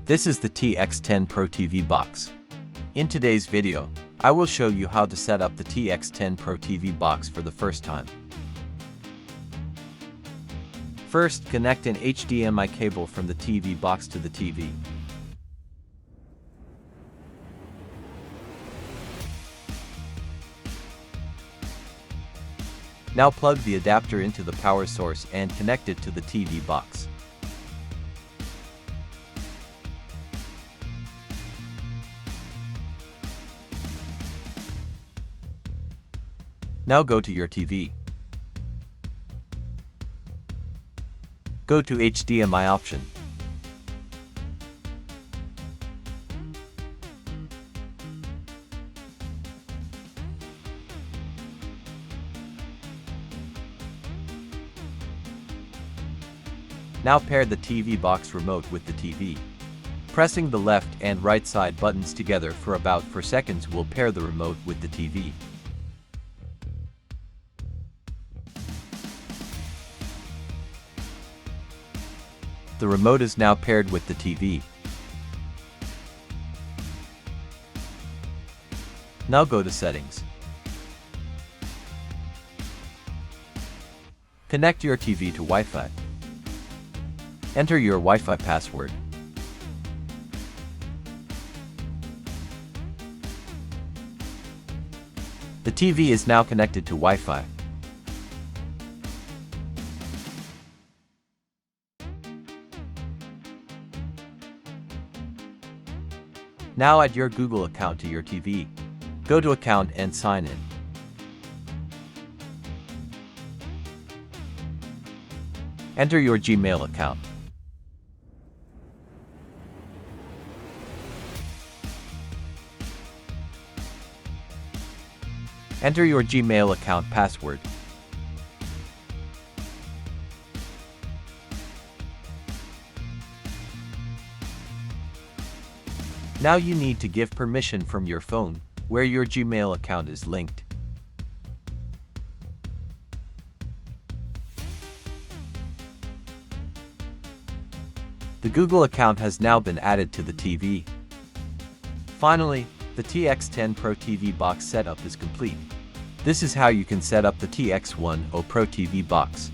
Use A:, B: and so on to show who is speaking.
A: This is the TX10 Pro TV box. In today's video, I will show you how to set up the TX10 Pro TV box for the first time. First, connect an HDMI cable from the TV box to the TV. Now plug the adapter into the power source and connect it to the TV box. Now go to your TV. Go to HDMI option. Now pair the TV box remote with the TV. Pressing the left and right side buttons together for about 4 seconds will pair the remote with the TV. The remote is now paired with the TV. Now go to Settings. Connect your TV to Wi-Fi. Enter your Wi-Fi password. The TV is now connected to Wi-Fi. Now add your Google account to your TV. Go to Account and sign in. Enter your Gmail account. Enter your Gmail account password. Now you need to give permission from your phone, where your Gmail account is linked. The Google account has now been added to the TV. Finally, the TX10 Pro TV box setup is complete. This is how you can set up the TX10 Pro TV box.